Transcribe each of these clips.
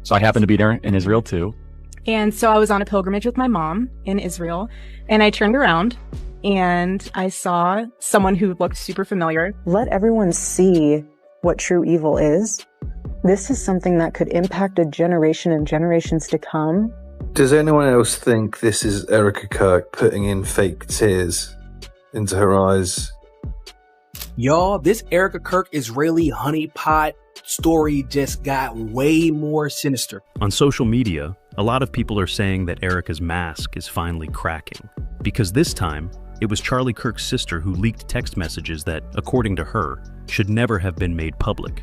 So I happened to be there in Israel too. And so I was on a pilgrimage with my mom in Israel, and I turned around and I saw someone who looked super familiar. Let everyone see what true evil is. This is something that could impact a generation and generations to come. Does anyone else think this is Erika Kirk putting in fake tears into her eyes? Y'all, this Erika Kirk Israeli honeypot story just got way more sinister. On social media, a lot of people are saying that Erika's mask is finally cracking. Because this time, it was Charlie Kirk's sister who leaked text messages that, according to her, should never have been made public.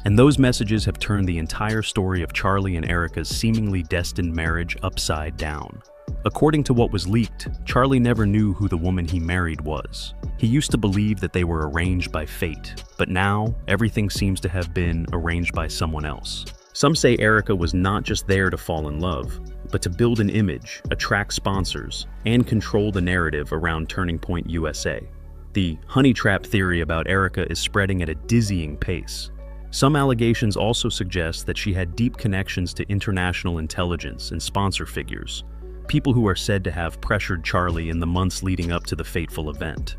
And those messages have turned the entire story of Charlie and Erika's seemingly destined marriage upside down. According to what was leaked, Charlie never knew who the woman he married was. He used to believe that they were arranged by fate, but now everything seems to have been arranged by someone else. Some say Erika was not just there to fall in love, but to build an image, attract sponsors, and control the narrative around Turning Point USA. The honey trap theory about Erika is spreading at a dizzying pace. Some allegations also suggest that she had deep connections to international intelligence and sponsor figures, people who are said to have pressured Charlie in the months leading up to the fateful event.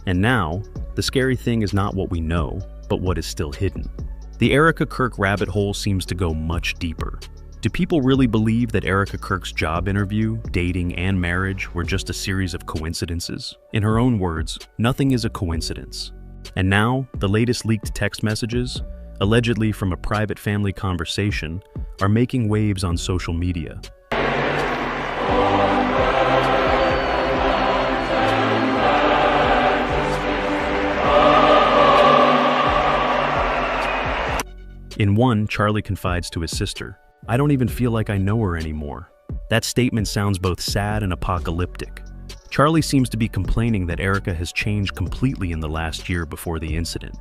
And now, the scary thing is not what we know, but what is still hidden. The Erika Kirk rabbit hole seems to go much deeper. Do people really believe that Erika Kirk's job interview, dating, and marriage were just a series of coincidences? In her own words, nothing is a coincidence. And now, the latest leaked text messages, allegedly from a private family conversation, are making waves on social media. In one, Charlie confides to his sister, "I don't even feel like I know her anymore." That statement sounds both sad and apocalyptic. Charlie seems to be complaining that Erika has changed completely in the last year before the incident,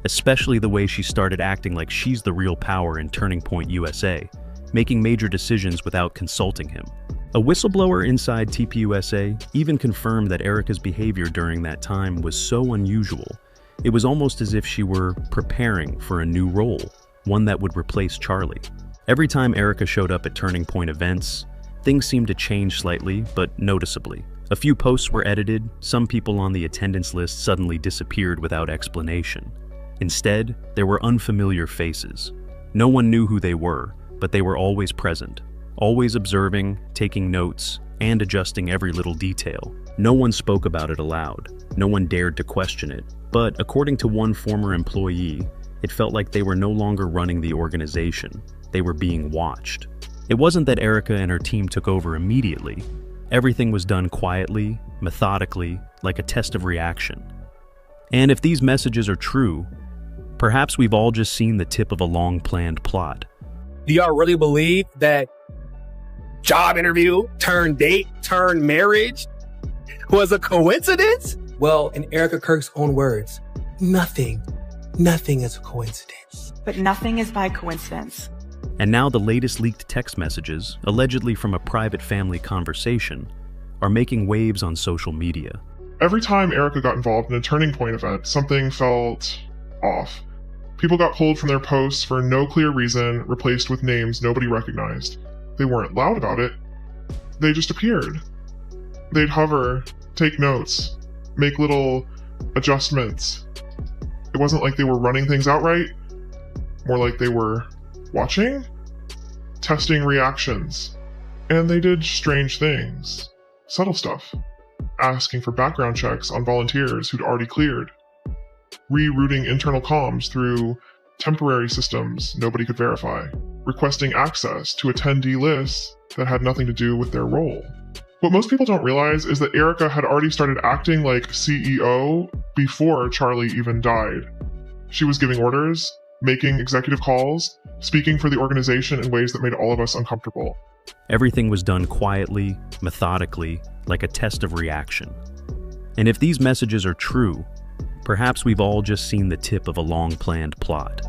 especially the way she started acting like she's the real power in Turning Point USA, making major decisions without consulting him. A whistleblower inside TPUSA even confirmed that Erika's behavior during that time was so unusual, it was almost as if she were preparing for a new role, one that would replace Charlie. Every time Erika showed up at Turning Point events, things seemed to change slightly, but noticeably. A few posts were edited, some people on the attendance list suddenly disappeared without explanation. Instead, there were unfamiliar faces. No one knew who they were, but they were always present, always observing, taking notes, and adjusting every little detail. No one spoke about it aloud. No one dared to question it. But according to one former employee, it felt like they were no longer running the organization. They were being watched. It wasn't that Erika and her team took over immediately. Everything was done quietly, methodically, like a test of reaction. And if these messages are true, perhaps we've all just seen the tip of a long-planned plot. Do y'all really believe that job interview turned date turned marriage was a coincidence? Well, in Erika Kirk's own words, nothing is a coincidence. But nothing is by coincidence. And now the latest leaked text messages, allegedly from a private family conversation, are making waves on social media. Every time Erika got involved in a Turning Point event, something felt off. People got pulled from their posts for no clear reason, replaced with names nobody recognized. They weren't loud about it. They just appeared. They'd hover, take notes, make little adjustments. It wasn't like they were running things outright, more like they were watching, testing reactions. And they did strange things, subtle stuff, asking for background checks on volunteers who'd already cleared, rerouting internal comms through temporary systems nobody could verify, requesting access to attendee lists that had nothing to do with their role. What most people don't realize is that Erika had already started acting like CEO before Charlie even died. She was giving orders, making executive calls, speaking for the organization in ways that made all of us uncomfortable. Everything was done quietly, methodically, like a test of reaction. And if these messages are true, perhaps we've all just seen the tip of a long-planned plot.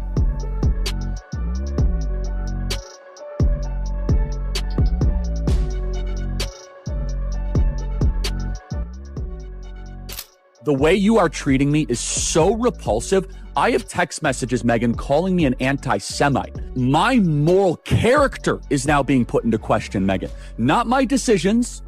The way you are treating me is so repulsive. I have text messages, Megan, calling me an anti-Semite. my moral character is now being put into question, Megan. Not my decisions,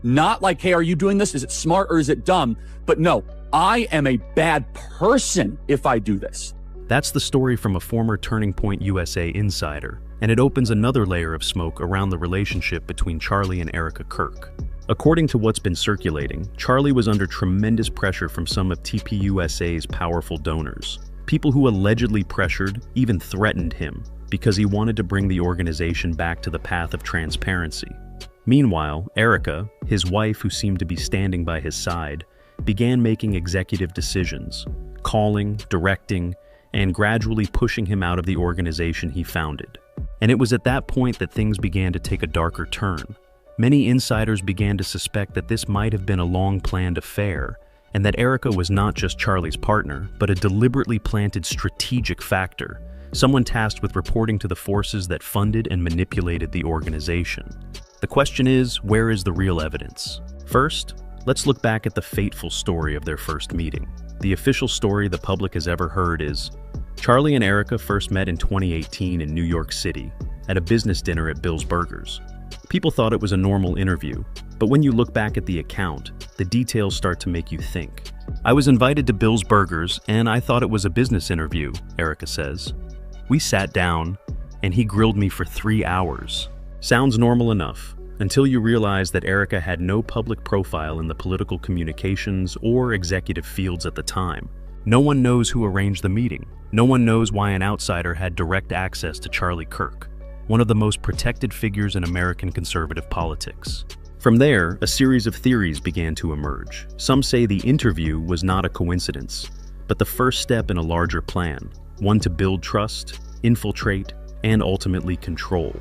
not like, hey, are you doing this? Is it smart or is it dumb? But no, I am a bad person if I do this. That's the story from a former Turning Point USA insider, and it opens another layer of smoke around the relationship between Charlie and Erika Kirk. According to what's been circulating, Charlie was under tremendous pressure from some of TPUSA's powerful donors. People who allegedly pressured, even threatened him, because he wanted to bring the organization back to the path of transparency. Meanwhile, Erika, his wife who seemed to be standing by his side, began making executive decisions, calling, directing, and gradually pushing him out of the organization he founded. And it was at that point that things began to take a darker turn. Many insiders began to suspect that this might have been a long-planned affair, and that Erika was not just Charlie's partner, but a deliberately planted strategic factor, someone tasked with reporting to the forces that funded and manipulated the organization. The question is, where is the real evidence? First, let's look back at the fateful story of their first meeting. The official story the public has ever heard is, Charlie and Erika first met in 2018 in New York City, at a business dinner at Bill's Burgers. People thought it was a normal interview, but when you look back at the account, the details start to make you think. I was invited to Bill's Burgers, and I thought it was a business interview, Erika says. We sat down, and he grilled me for 3 hours. Sounds normal enough, until you realize that Erika had no public profile in the political communications or executive fields at the time. No one knows who arranged the meeting. No one knows why an outsider had direct access to Charlie Kirk, one of the most protected figures in American conservative politics. From there, a series of theories began to emerge. Some say the interview was not a coincidence, but the first step in a larger plan, one to build trust, infiltrate, and ultimately control.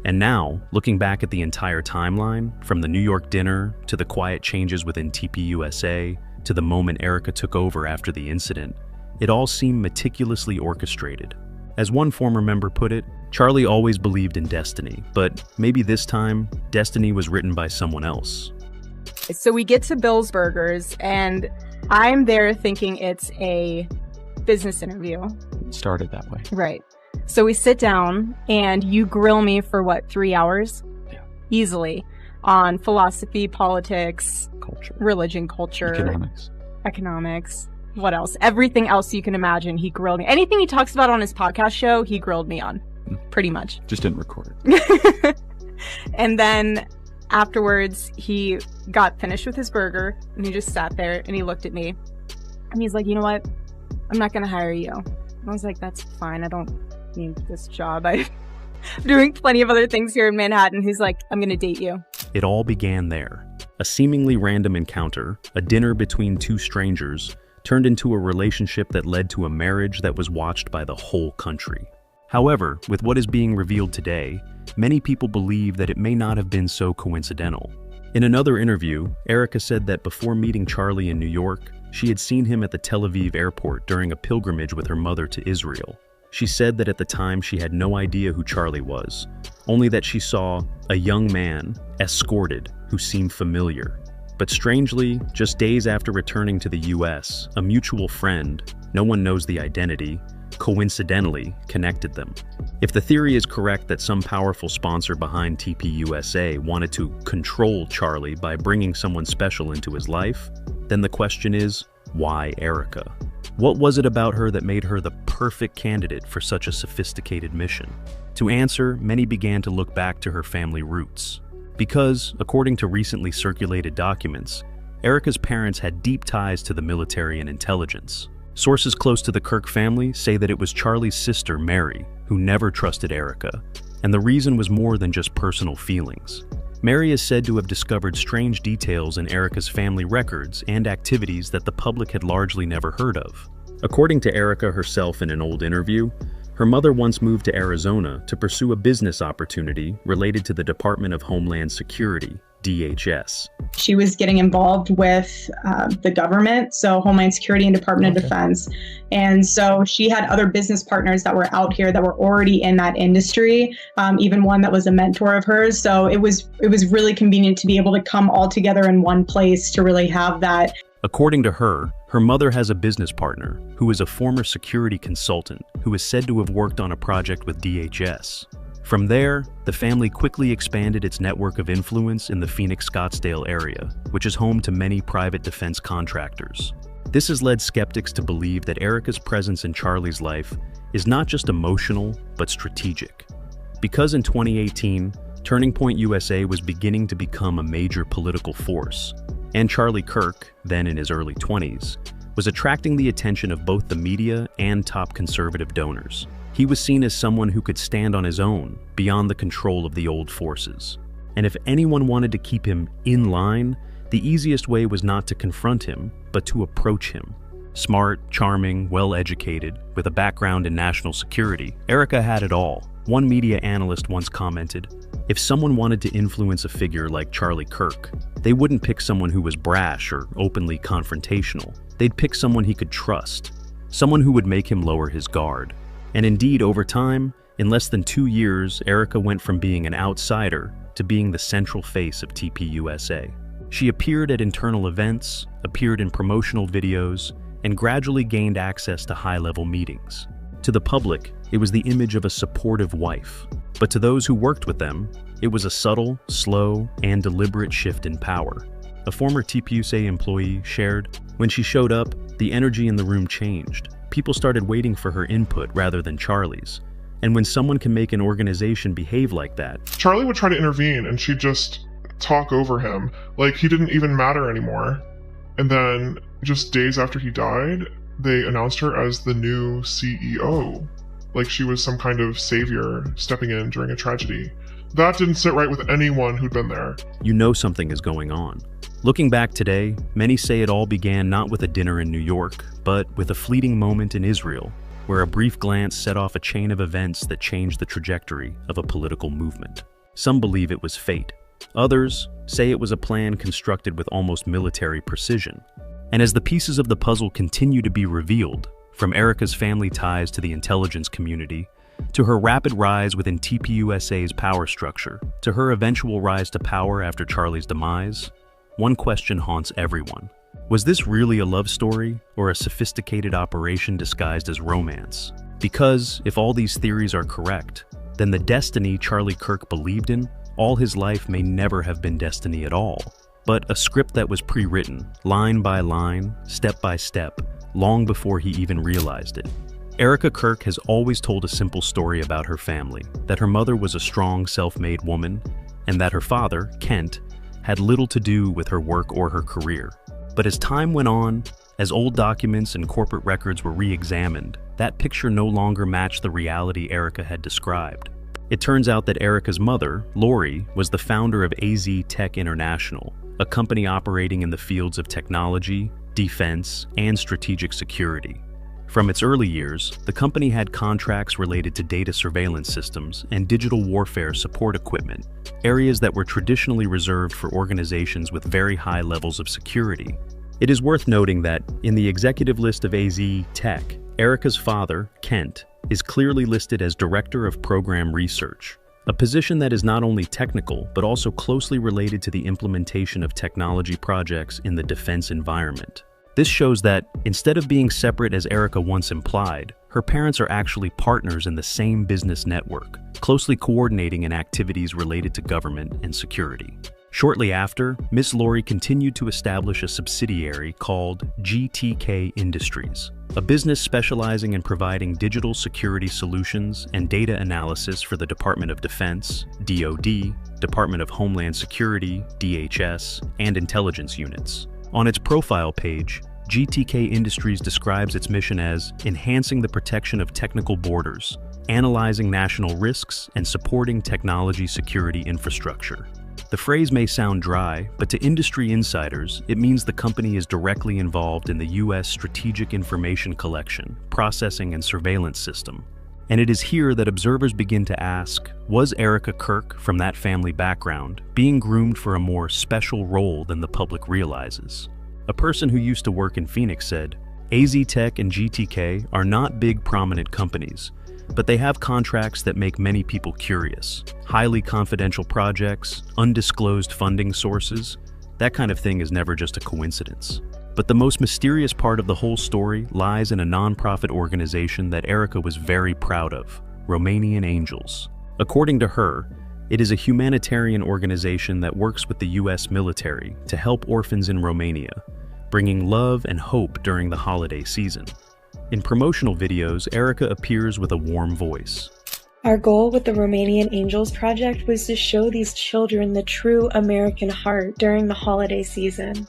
And now, looking back at the entire timeline, from the New York dinner to the quiet changes within TPUSA to the moment Erika took over after the incident, it all seemed meticulously orchestrated. As one former member put it, Charlie always believed in destiny, but maybe this time, destiny was written by someone else. So we get to Bill's Burgers, and I'm there thinking it's a business interview. It started that way. Right. So we sit down, and you grill me for, 3 hours? Yeah. Easily. On philosophy, politics, Culture. Religion, culture. Economics. What else? Everything else you can imagine, he grilled me. Anything he talks about on his podcast show, he grilled me on. Pretty much. Just didn't record it. And then afterwards, he got finished with his burger, and he just sat there, and he looked at me. And he's like, you know what? I'm not going to hire you. And I was like, that's fine. I don't need this job. I'm doing plenty of other things here in Manhattan. He's like, I'm going to date you. It all began there. A seemingly random encounter, a dinner between two strangers, turned into a relationship that led to a marriage that was watched by the whole country. However, with what is being revealed today, many people believe that it may not have been so coincidental. In another interview, Erika said that before meeting Charlie in New York, she had seen him at the Tel Aviv airport during a pilgrimage with her mother to Israel. She said that at the time she had no idea who Charlie was, only that she saw a young man, escorted, who seemed familiar. But strangely, just days after returning to the US, a mutual friend, no one knows the identity, coincidentally connected them. If the theory is correct that some powerful sponsor behind TPUSA wanted to control Charlie by bringing someone special into his life, then the question is, why Erika? What was it about her that made her the perfect candidate for such a sophisticated mission? To answer, many began to look back to her family roots. Because, according to recently circulated documents, Erika's parents had deep ties to the military and intelligence. Sources close to the Kirk family say that it was Charlie's sister, Mary, who never trusted Erika, and the reason was more than just personal feelings. Mary is said to have discovered strange details in Erika's family records and activities that the public had largely never heard of. According to Erika herself in an old interview, her mother once moved to Arizona to pursue a business opportunity related to the Department of Homeland Security, DHS. She was getting involved with the government, so Homeland Security and Department of Defense. And so she had other business partners that were out here that were already in that industry, even one that was a mentor of hers. So it was really convenient to be able to come all together in one place to really have that. According to her, Her mother has a business partner who is a former security consultant who is said to have worked on a project with DHS. From there, the family quickly expanded its network of influence in the Phoenix-Scottsdale area, which is home to many private defense contractors. This has led skeptics to believe that Erika's presence in Charlie's life is not just emotional, but strategic. Because in 2018, Turning Point USA was beginning to become a major political force, and Charlie Kirk, then in his early 20s, was attracting the attention of both the media and top conservative donors. He was seen as someone who could stand on his own, beyond the control of the old forces. And if anyone wanted to keep him in line, the easiest way was not to confront him, but to approach him. Smart, charming, well-educated, with a background in national security, Erika had it all. One media analyst once commented, "If someone wanted to influence a figure like Charlie Kirk, they wouldn't pick someone who was brash or openly confrontational. They'd pick someone he could trust, someone who would make him lower his guard." And indeed, over time, in less than 2 years, Erika went from being an outsider to being the central face of TPUSA. She appeared at internal events, appeared in promotional videos, and gradually gained access to high-level meetings. To the public, it was the image of a supportive wife. But to those who worked with them, it was a subtle, slow, and deliberate shift in power. A former TPUSA employee shared, "When she showed up, the energy in the room changed. People started waiting for her input rather than Charlie's. And when someone can make an organization behave like that..." Charlie would try to intervene and she'd just talk over him, like he didn't even matter anymore. And then, just days after he died, they announced her as the new CEO. Like she was some kind of savior stepping in during a tragedy. That didn't sit right with anyone who'd been there. You know something is going on. Looking back today, many say it all began not with a dinner in New York, but with a fleeting moment in Israel, where a brief glance set off a chain of events that changed the trajectory of a political movement. Some believe it was fate. Others say it was a plan constructed with almost military precision. And as the pieces of the puzzle continue to be revealed, from Erika's family ties to the intelligence community, to her rapid rise within TPUSA's power structure, to her eventual rise to power after Charlie's demise, one question haunts everyone. Was this really a love story, or a sophisticated operation disguised as romance? Because, if all these theories are correct, then the destiny Charlie Kirk believed in all his life may never have been destiny at all, but a script that was pre-written, line by line, step by step, long before he even realized it. Erika Kirk has always told a simple story about her family, that her mother was a strong, self-made woman, and that her father, Kent, had little to do with her work or her career. But as time went on, as old documents and corporate records were re-examined, that picture no longer matched the reality Erika had described. It turns out that Erika's mother, Lori, was the founder of AZ Tech International, a company operating in the fields of technology, defense, and strategic security. From its early years, the company had contracts related to data surveillance systems and digital warfare support equipment, areas that were traditionally reserved for organizations with very high levels of security. It is worth noting that, in the executive list of AZ Tech, Erika's father, Kent, is clearly listed as Director of Program Research, a position that is not only technical but also closely related to the implementation of technology projects in the defense environment. This shows that, instead of being separate as Erika once implied, her parents are actually partners in the same business network, closely coordinating in activities related to government and security. Shortly after, Miss Lori continued to establish a subsidiary called GTK Industries, a business specializing in providing digital security solutions and data analysis for the Department of Defense, DoD, Department of Homeland Security, DHS, and intelligence units. On its profile page, GTK Industries describes its mission as enhancing the protection of technical borders, analyzing national risks, and supporting technology security infrastructure. The phrase may sound dry, but to industry insiders, it means the company is directly involved in the U.S. strategic information collection, processing, and surveillance system. And it is here that observers begin to ask, was Erika Kirk, from that family background, being groomed for a more special role than the public realizes? A person who used to work in Phoenix said, AZ Tech and GTK are not big prominent companies, but they have contracts that make many people curious. Highly confidential projects, undisclosed funding sources, that kind of thing is never just a coincidence. But the most mysterious part of the whole story lies in a nonprofit organization that Erika was very proud of, Romanian Angels. According to her, it is a humanitarian organization that works with the US military to help orphans in Romania, bringing love and hope during the holiday season. In promotional videos, Erika appears with a warm voice. Our goal with the Romanian Angels Project was to show these children the true American heart during the holiday season.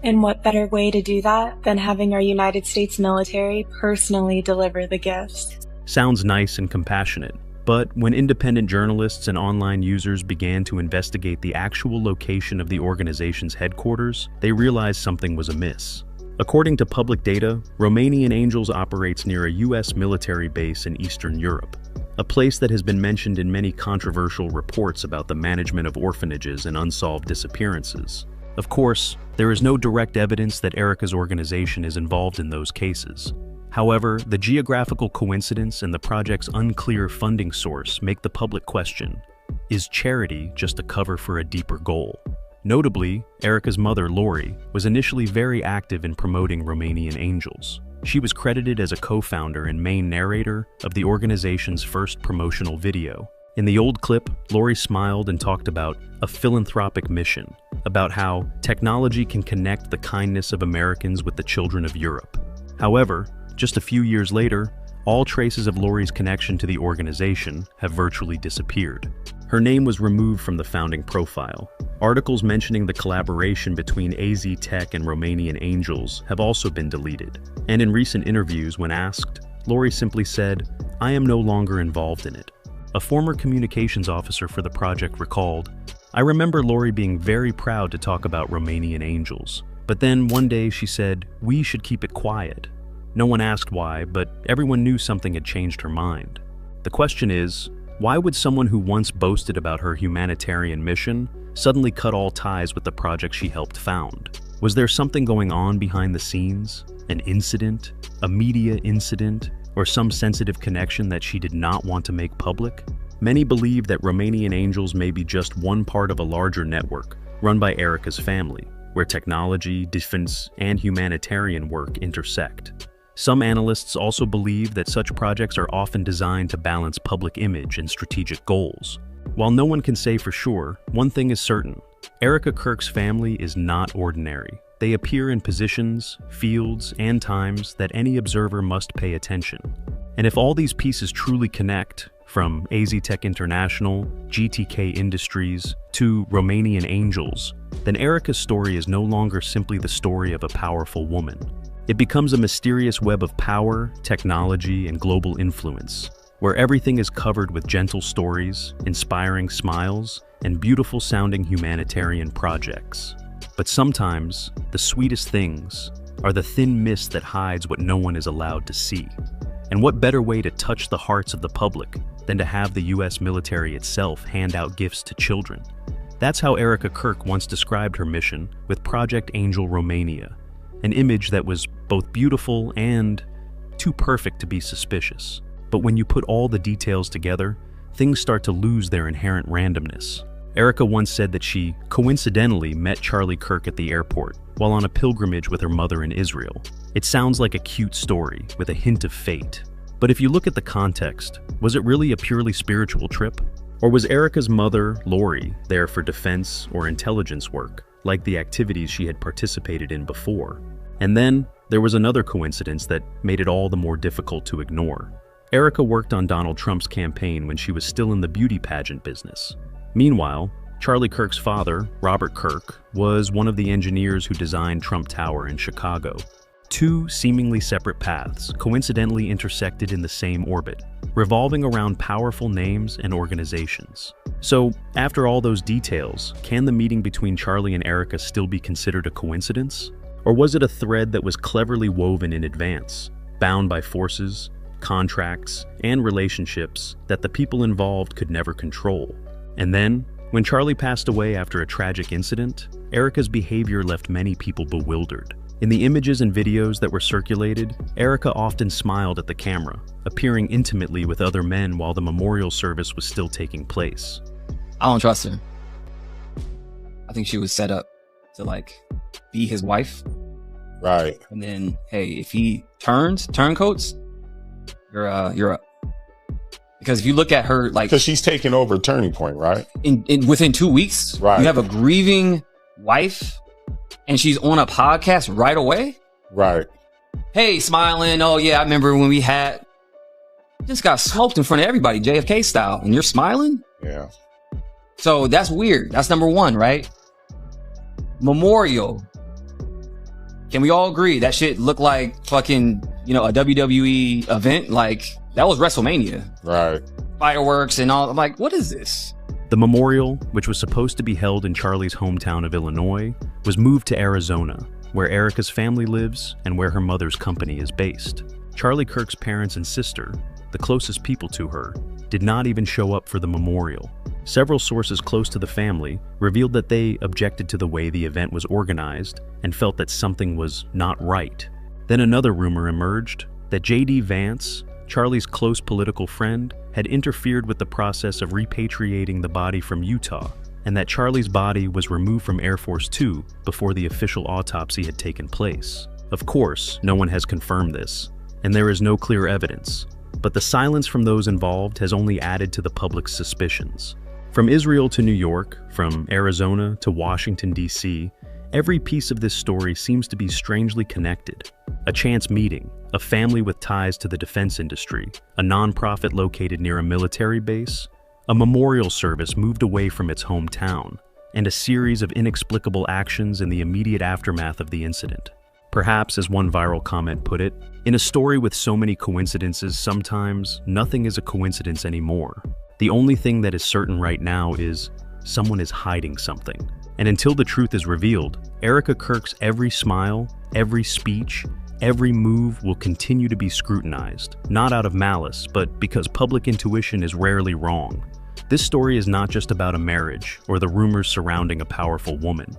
And what better way to do that than having our United States military personally deliver the gifts? Sounds nice and compassionate, but when independent journalists and online users began to investigate the actual location of the organization's headquarters, they realized something was amiss. According to public data, Romanian Angels operates near a US military base in Eastern Europe, a place that has been mentioned in many controversial reports about the management of orphanages and unsolved disappearances. Of course, there is no direct evidence that Erika's organization is involved in those cases. However, the geographical coincidence and the project's unclear funding source make the public question, is charity just a cover for a deeper goal? Notably, Erika's mother, Lori, was initially very active in promoting Romanian Angels. She was credited as a co-founder and main narrator of the organization's first promotional video. In the old clip, Lori smiled and talked about a philanthropic mission, about how technology can connect the kindness of Americans with the children of Europe. However, just a few years later, all traces of Lori's connection to the organization have virtually disappeared. Her name was removed from the founding profile. Articles mentioning the collaboration between AZ Tech and Romanian Angels have also been deleted. And in recent interviews, when asked, Lori simply said, "I am no longer involved in it." A former communications officer for the project recalled, "I remember Lori being very proud to talk about Romanian Angels. But then one day she said, we should keep it quiet. No one asked why, but everyone knew something had changed her mind." The question is, why would someone who once boasted about her humanitarian mission suddenly cut all ties with the project she helped found? Was there something going on behind the scenes? An incident? A media incident? Or some sensitive connection that she did not want to make public? Many believe that Romanian Angels may be just one part of a larger network run by Erika's family, where technology, defense, and humanitarian work intersect. Some analysts also believe that such projects are often designed to balance public image and strategic goals. While no one can say for sure, one thing is certain: Erika Kirk's family is not ordinary. They appear in positions, fields, and times that any observer must pay attention. And if all these pieces truly connect, from AZ Tech International, GTK Industries, to Romanian Angels, then Erika's story is no longer simply the story of a powerful woman. It becomes a mysterious web of power, technology, and global influence, where everything is covered with gentle stories, inspiring smiles, and beautiful-sounding humanitarian projects. But sometimes, the sweetest things are the thin mist that hides what no one is allowed to see. And what better way to touch the hearts of the public than to have the US military itself hand out gifts to children? That's how Erika Kirk once described her mission with Project Angel Romania, an image that was both beautiful and too perfect to be suspicious. But when you put all the details together, things start to lose their inherent randomness. Erika once said that she coincidentally met Charlie Kirk at the airport while on a pilgrimage with her mother in Israel. It sounds like a cute story with a hint of fate. But if you look at the context, was it really a purely spiritual trip? Or was Erika's mother, Lori, there for defense or intelligence work, like the activities she had participated in before? And then, there was another coincidence that made it all the more difficult to ignore. Erika worked on Donald Trump's campaign when she was still in the beauty pageant business. Meanwhile, Charlie Kirk's father, Robert Kirk, was one of the engineers who designed Trump Tower in Chicago. Two seemingly separate paths coincidentally intersected in the same orbit, revolving around powerful names and organizations. So, after all those details, can the meeting between Charlie and Erika still be considered a coincidence? Or was it a thread that was cleverly woven in advance, bound by forces, contracts, and relationships that the people involved could never control? And then, when Charlie passed away after a tragic incident, Erika's behavior left many people bewildered. In the images and videos that were circulated, Erika often smiled at the camera, appearing intimately with other men while the memorial service was still taking place. I don't trust her. I think she was set up. to like be his wife. Right. And then, hey, if he turncoats, you're up. Because if you look at her, like, because she's taking over Turning Point, right? In within 2 weeks, right? You have a grieving wife, and she's on a podcast right away, right? Hey, smiling. Oh yeah, I remember when we just got smoked in front of everybody, JFK style, and you're smiling. Yeah. So that's weird. That's number one, right? Memorial. Can we all agree that shit looked like fucking, a WWE event? Like, that was WrestleMania. Right. Fireworks and all. I'm like, what is this? The memorial, which was supposed to be held in Charlie's hometown of Illinois, was moved to Arizona, where Erika's family lives and where her mother's company is based. Charlie Kirk's parents and sister, the closest people to her, did not even show up for the memorial. Several sources close to the family revealed that they objected to the way the event was organized and felt that something was not right. Then another rumor emerged that J.D. Vance, Charlie's close political friend, had interfered with the process of repatriating the body from Utah, and that Charlie's body was removed from Air Force 2 before the official autopsy had taken place. Of course, no one has confirmed this, and there is no clear evidence, but the silence from those involved has only added to the public's suspicions. From Israel to New York, from Arizona to Washington, D.C., every piece of this story seems to be strangely connected. A chance meeting, a family with ties to the defense industry, a nonprofit located near a military base, a memorial service moved away from its hometown, and a series of inexplicable actions in the immediate aftermath of the incident. Perhaps, as one viral comment put it, in a story with so many coincidences, sometimes nothing is a coincidence anymore. The only thing that is certain right now is someone is hiding something. And until the truth is revealed, Erika Kirk's every smile, every speech, every move will continue to be scrutinized, not out of malice, but because public intuition is rarely wrong. This story is not just about a marriage or the rumors surrounding a powerful woman.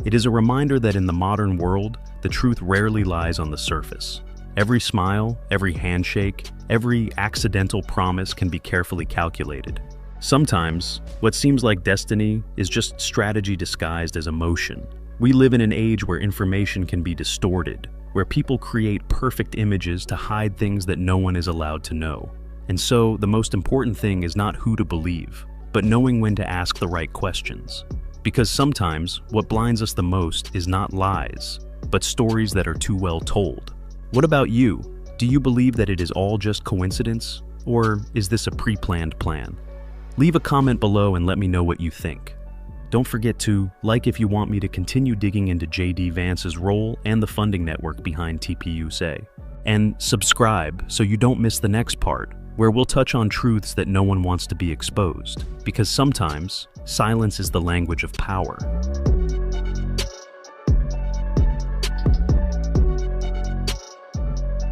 It is a reminder that in the modern world, the truth rarely lies on the surface. Every smile, every handshake, every accidental promise can be carefully calculated. Sometimes, what seems like destiny is just strategy disguised as emotion. We live in an age where information can be distorted, where people create perfect images to hide things that no one is allowed to know. And so, the most important thing is not who to believe, but knowing when to ask the right questions. Because sometimes, what blinds us the most is not lies, but stories that are too well told. What about you? Do you believe that it is all just coincidence? Or is this a pre-planned plan? Leave a comment below and let me know what you think. Don't forget to like if you want me to continue digging into J.D. Vance's role and the funding network behind TPUSA. And subscribe so you don't miss the next part, where we'll touch on truths that no one wants to be exposed. Because sometimes, silence is the language of power.